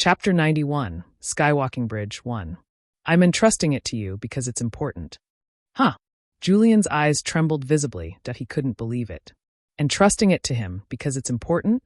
Chapter 91, Skywalking Bridge 1. I'm entrusting it to you because it's important. Huh. Julian's eyes trembled visibly that he couldn't believe it. Entrusting it to him because it's important?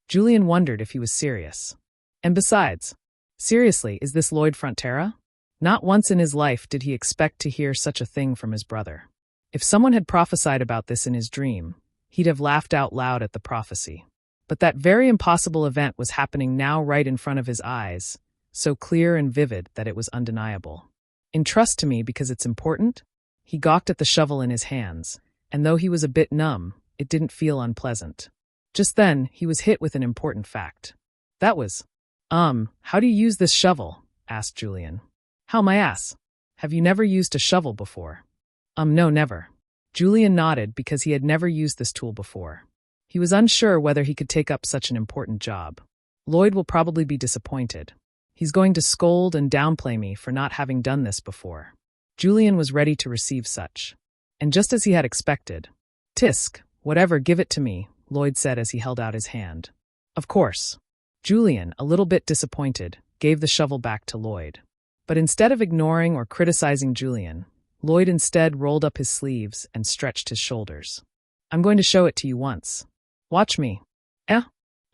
Julian wondered if he was serious. And besides, seriously, is this Lloyd Frontera? Not once in his life did he expect to hear such a thing from his brother. If someone had prophesied about this in his dream, he'd have laughed out loud at the prophecy. But that very impossible event was happening now right in front of his eyes, so clear and vivid that it was undeniable. Entrust to me because it's important? He gawked at the shovel in his hands, and though he was a bit numb, it didn't feel unpleasant. Just then, he was hit with an important fact. That was, how do you use this shovel? Asked Julian. How my ass? Have you never used a shovel before? No, never. Julian nodded because he had never used this tool before. He was unsure whether he could take up such an important job. Lloyd will probably be disappointed. He's going to scold and downplay me for not having done this before. Julian was ready to receive such. And just as he had expected, "Tisk, whatever, give it to me," Lloyd said as he held out his hand. Of course. Julian, a little bit disappointed, gave the shovel back to Lloyd. But instead of ignoring or criticizing Julian, Lloyd instead rolled up his sleeves and stretched his shoulders. I'm going to show it to you once. Watch me.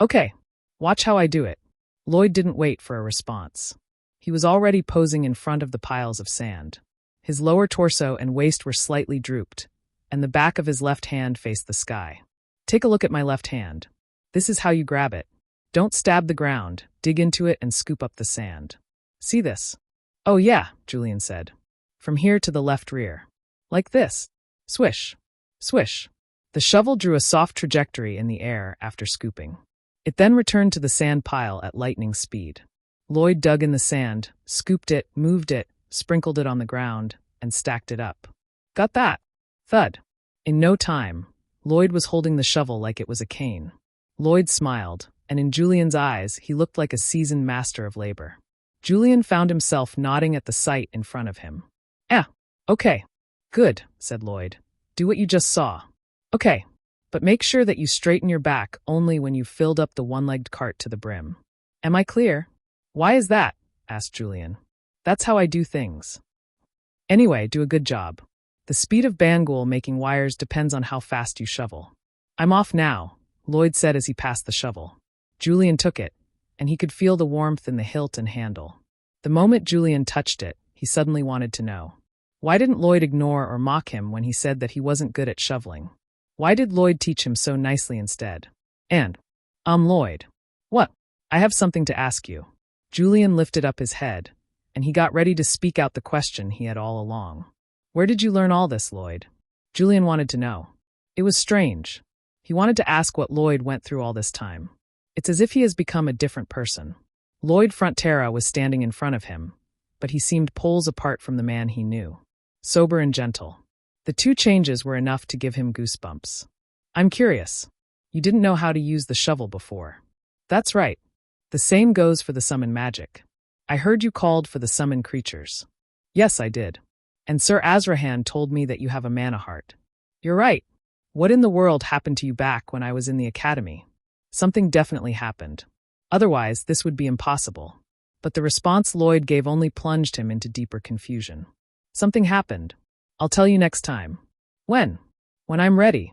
Okay. Watch how I do it. Lloyd didn't wait for a response. He was already posing in front of the piles of sand. His lower torso and waist were slightly drooped, and the back of his left hand faced the sky. Take a look at my left hand. This is how you grab it. Don't stab the ground, dig into it and scoop up the sand. See this? Oh yeah, Julian said. From here to the left rear. Like this. Swish. Swish. The shovel drew a soft trajectory in the air after scooping. It then returned to the sand pile at lightning speed. Lloyd dug in the sand, scooped it, moved it, sprinkled it on the ground, and stacked it up. Got that? Thud. In no time, Lloyd was holding the shovel like it was a cane. Lloyd smiled, and in Julian's eyes, he looked like a seasoned master of labor. Julian found himself nodding at the sight in front of him. Okay. Good, said Lloyd. Do what you just saw. Okay, but make sure that you straighten your back only when you've filled up the one-legged cart to the brim. Am I clear? Why is that? Asked Julian. That's how I do things. Anyway, do a good job. The speed of Bangul making wires depends on how fast you shovel. I'm off now, Lloyd said as he passed the shovel. Julian took it, and he could feel the warmth in the hilt and handle. The moment Julian touched it, he suddenly wanted to know. Why didn't Lloyd ignore or mock him when he said that he wasn't good at shoveling? Why did Lloyd teach him so nicely instead? And, Lloyd. What? I have something to ask you. Julian lifted up his head, and he got ready to speak out the question he had all along. Where did you learn all this, Lloyd? Julian wanted to know. It was strange. He wanted to ask what Lloyd went through all this time. It's as if he has become a different person. Lloyd Frontera was standing in front of him, but he seemed poles apart from the man he knew. Sober and gentle. The two changes were enough to give him goosebumps. I'm curious. You didn't know how to use the shovel before. That's right. The same goes for the summon magic. I heard you called for the summon creatures. Yes, I did. And Sir Azrahan told me that you have a mana heart. You're right. What in the world happened to you back when I was in the academy? Something definitely happened. Otherwise, this would be impossible. But the response Lloyd gave only plunged him into deeper confusion. Something happened. I'll tell you next time. When? When I'm ready.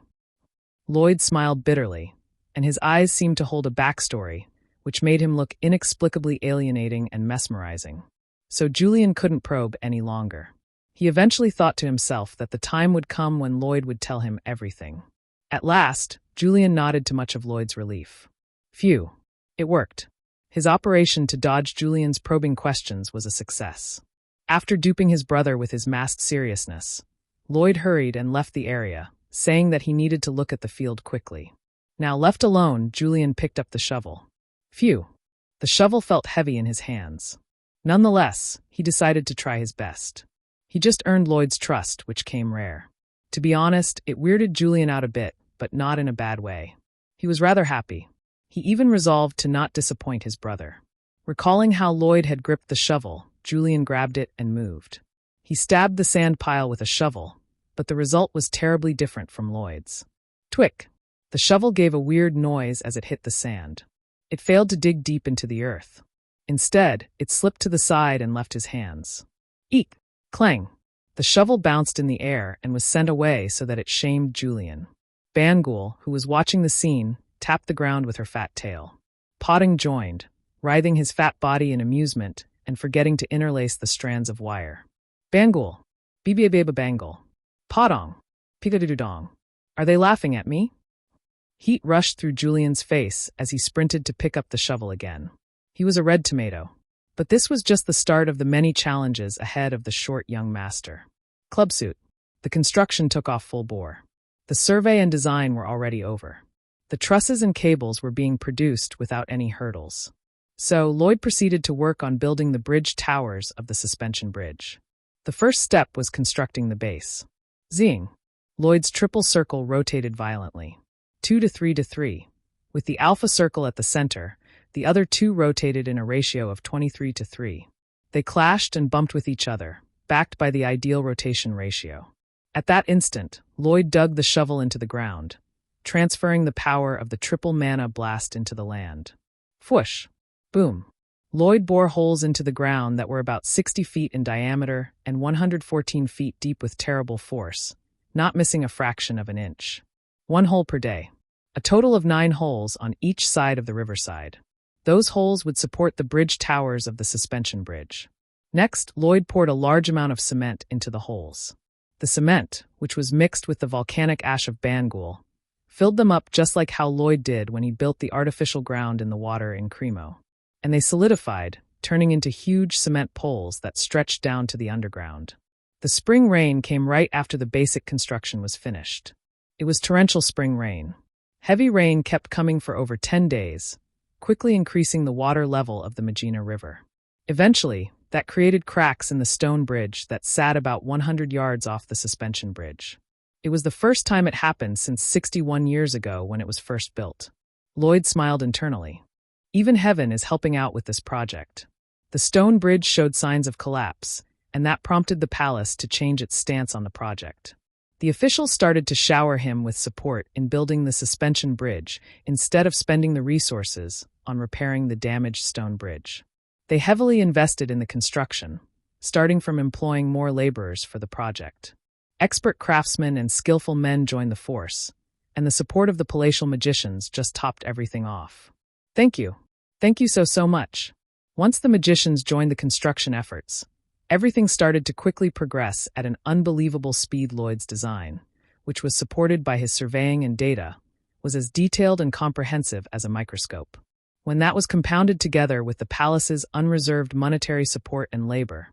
Lloyd smiled bitterly, and his eyes seemed to hold a backstory, which made him look inexplicably alienating and mesmerizing. So Julian couldn't probe any longer. He eventually thought to himself that the time would come when Lloyd would tell him everything. At last, Julian nodded to much of Lloyd's relief. Phew. It worked. His operation to dodge Julian's probing questions was a success. After duping his brother with his masked seriousness, Lloyd hurried and left the area, saying that he needed to look at the field quickly. Now left alone, Julian picked up the shovel. Phew. The shovel felt heavy in his hands. Nonetheless, he decided to try his best. He just earned Lloyd's trust, which came rare. To be honest, it weirded Julian out a bit, but not in a bad way. He was rather happy. He even resolved to not disappoint his brother. Recalling how Lloyd had gripped the shovel, Julian grabbed it and moved. He stabbed the sand pile with a shovel, but the result was terribly different from Lloyd's. Twick! The shovel gave a weird noise as it hit the sand. It failed to dig deep into the earth. Instead, it slipped to the side and left his hands. Eek! Clang! The shovel bounced in the air and was sent away so that it shamed Julian. Bangul, who was watching the scene, tapped the ground with her fat tail. Potting joined, writhing his fat body in amusement and forgetting to interlace the strands of wire. Bangul! Bibiababa Bangle! Potong! Pigadududong! Are they laughing at me? Heat rushed through Julian's face as he sprinted to pick up the shovel again. He was a red tomato. But this was just the start of the many challenges ahead of the short young master. Clubsuit. The construction took off full bore. The survey and design were already over. The trusses and cables were being produced without any hurdles. So Lloyd proceeded to work on building the bridge towers of the suspension bridge. The first step was constructing the base. Zing! Lloyd's triple circle rotated violently. 2 to 3 to 3. With the alpha circle at the center, the other two rotated in a ratio of 23 to 3. They clashed and bumped with each other, backed by the ideal rotation ratio. At that instant, Lloyd dug the shovel into the ground, transferring the power of the triple mana blast into the land. Fwoosh! Boom! Lloyd bore holes into the ground that were about 60 feet in diameter and 114 feet deep with terrible force, not missing a fraction of an inch. 1 hole per day. A total of 9 holes on each side of the riverside. Those holes would support the bridge towers of the suspension bridge. Next, Lloyd poured a large amount of cement into the holes. The cement, which was mixed with the volcanic ash of Bangul, filled them up just like how Lloyd did when he built the artificial ground in the water in Cremo. And they solidified, turning into huge cement poles that stretched down to the underground. The spring rain came right after the basic construction was finished. It was torrential spring rain. Heavy rain kept coming for over 10 days, quickly increasing the water level of the Magina River. Eventually, that created cracks in the stone bridge that sat about 100 yards off the suspension bridge. It was the first time it happened since 61 years ago when it was first built. Lloyd smiled internally. Even heaven is helping out with this project. The stone bridge showed signs of collapse, and that prompted the palace to change its stance on the project. The officials started to shower him with support in building the suspension bridge instead of spending the resources on repairing the damaged stone bridge. They heavily invested in the construction, starting from employing more laborers for the project. Expert craftsmen and skillful men joined the force, and the support of the palatial magicians just topped everything off. Thank you. Thank you so much. Once the magicians joined the construction efforts, everything started to quickly progress at an unbelievable speed. Lloyd's design, which was supported by his surveying and data, was as detailed and comprehensive as a microscope. When that was compounded together with the palace's unreserved monetary support and labor,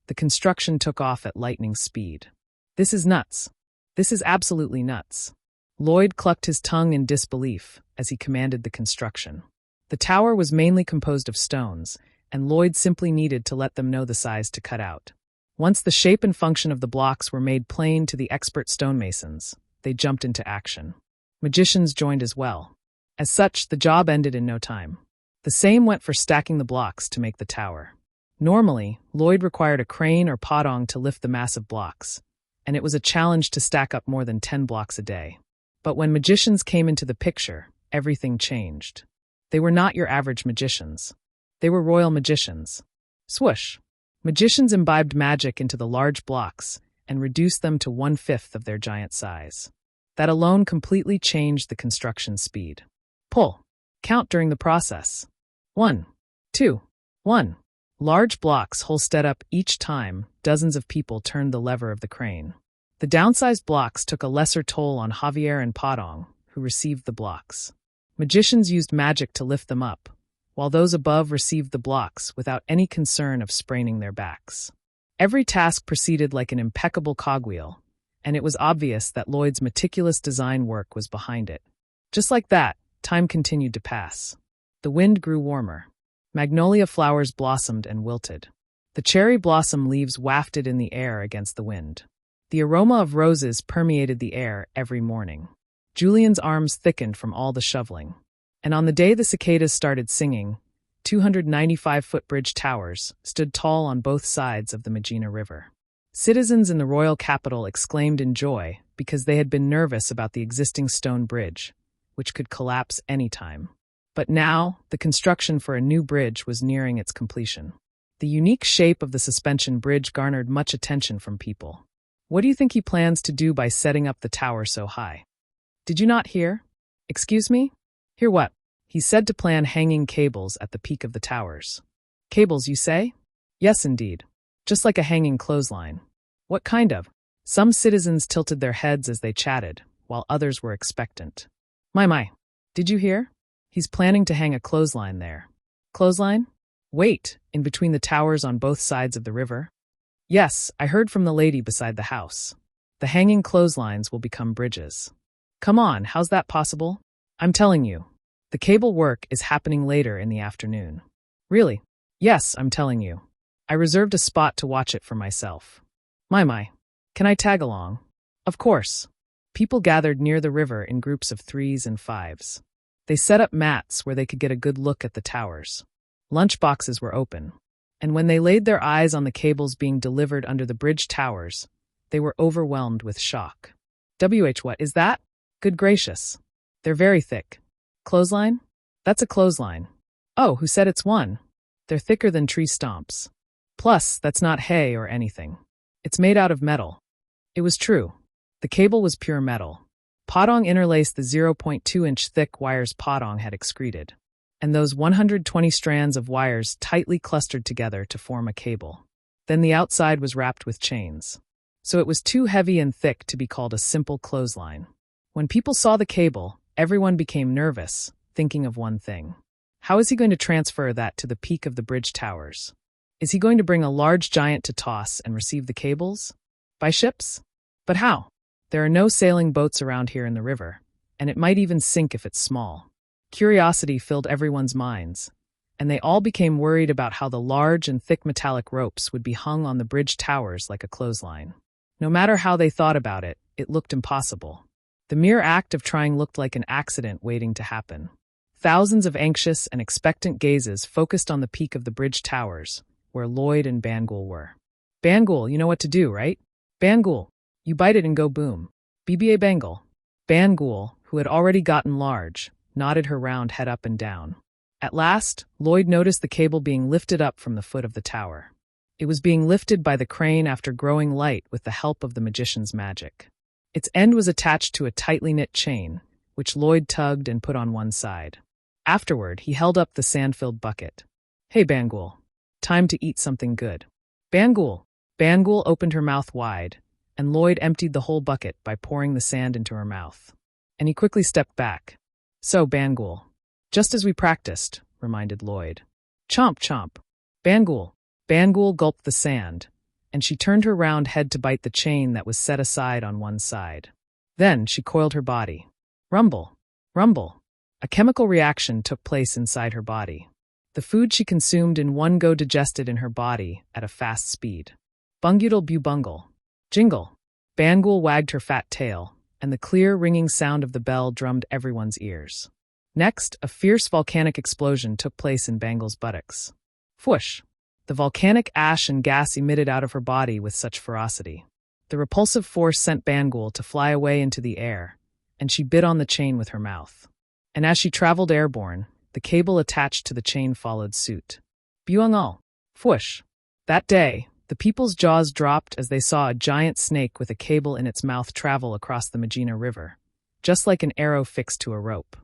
the construction took off at lightning speed. This is nuts. This is absolutely nuts. Lloyd clucked his tongue in disbelief as he commanded the construction. The tower was mainly composed of stones, and Lloyd simply needed to let them know the size to cut out. Once the shape and function of the blocks were made plain to the expert stonemasons, they jumped into action. Magicians joined as well. As such, the job ended in no time. The same went for stacking the blocks to make the tower. Normally, Lloyd required a crane or potong to lift the massive blocks, and it was a challenge to stack up more than 10 blocks a day. But when magicians came into the picture, everything changed. They were not your average magicians. They were royal magicians. Swoosh! Magicians imbibed magic into the large blocks and reduced them to 1/5 of their giant size. That alone completely changed the construction speed. Pull. Count during the process. 1, 2, 1. Large blocks holstead up each time dozens of people turned the lever of the crane. The downsized blocks took a lesser toll on Javier and Potong, who received the blocks. Magicians used magic to lift them up, while those above received the blocks without any concern of spraining their backs. Every task proceeded like an impeccable cogwheel, and it was obvious that Lloyd's meticulous design work was behind it. Just like that, time continued to pass. The wind grew warmer. Magnolia flowers blossomed and wilted. The cherry blossom leaves wafted in the air against the wind. The aroma of roses permeated the air every morning. Julian's arms thickened from all the shoveling. And on the day the cicadas started singing, 295-foot bridge towers stood tall on both sides of the Magina River. Citizens in the royal capital exclaimed in joy because they had been nervous about the existing stone bridge, which could collapse any time. But now, the construction for a new bridge was nearing its completion. The unique shape of the suspension bridge garnered much attention from people. What do you think he plans to do by setting up the tower so high? Did you not hear? Excuse me? Hear what? He said to plan hanging cables at the peak of the towers. Cables, you say? Yes, indeed. Just like a hanging clothesline. What kind of? Some citizens tilted their heads as they chatted, while others were expectant. My. Did you hear? He's planning to hang a clothesline there. Clothesline? Wait, in between the towers on both sides of the river? Yes, I heard from the lady beside the house. The hanging clotheslines will become bridges. Come on, how's that possible? I'm telling you. The cable work is happening later in the afternoon. Really? Yes, I'm telling you. I reserved a spot to watch it for myself. My. Can I tag along? Of course. People gathered near the river in groups of 3s and 5s. They set up mats where they could get a good look at the towers. Lunch boxes were open, and when they laid their eyes on the cables being delivered under the bridge towers, they were overwhelmed with shock. What is that? Good gracious. They're very thick. Clothesline? That's a clothesline. Oh, who said it's one? They're thicker than tree stumps. Plus, that's not hay or anything. It's made out of metal. It was true. The cable was pure metal. Podong interlaced the 0.2-inch thick wires Podong had excreted, and those 120 strands of wires tightly clustered together to form a cable. Then the outside was wrapped with chains. So it was too heavy and thick to be called a simple clothesline. When people saw the cable, everyone became nervous, thinking of one thing. How is he going to transfer that to the peak of the bridge towers? Is he going to bring a large giant to toss and receive the cables? By ships? But how? There are no sailing boats around here in the river, and it might even sink if it's small. Curiosity filled everyone's minds, and they all became worried about how the large and thick metallic ropes would be hung on the bridge towers like a clothesline. No matter how they thought about it, it looked impossible. The mere act of trying looked like an accident waiting to happen. Thousands of anxious and expectant gazes focused on the peak of the bridge towers, where Lloyd and Bangul were. Bangul, you know what to do, right? Bangul, you bite it and go boom. BBA Bangle. Bangul, who had already gotten large, nodded her round head up and down. At last, Lloyd noticed the cable being lifted up from the foot of the tower. It was being lifted by the crane after growing light with the help of the magician's magic. Its end was attached to a tightly knit chain, which Lloyd tugged and put on one side. Afterward, he held up the sand-filled bucket. Hey, Bangul. Time to eat something good. Bangul. Bangul opened her mouth wide, and Lloyd emptied the whole bucket by pouring the sand into her mouth. And he quickly stepped back. So, Bangul. Just as we practiced, reminded Lloyd. Chomp, chomp. Bangul. Bangul gulped the sand, and she turned her round head to bite the chain that was set aside on one side. Then she coiled her body. Rumble. Rumble. A chemical reaction took place inside her body. The food she consumed in one go digested in her body at a fast speed. Bungudal bu bungle. Jingle. Bangul wagged her fat tail, and the clear, ringing sound of the bell drummed everyone's ears. Next, a fierce volcanic explosion took place in Bangul's buttocks. Whoosh! The volcanic ash and gas emitted out of her body with such ferocity. The repulsive force sent Bangul to fly away into the air, and she bit on the chain with her mouth. And as she traveled airborne, the cable attached to the chain followed suit. Buangal. Whoosh! That day, the people's jaws dropped as they saw a giant snake with a cable in its mouth travel across the Magina River, just like an arrow fixed to a rope.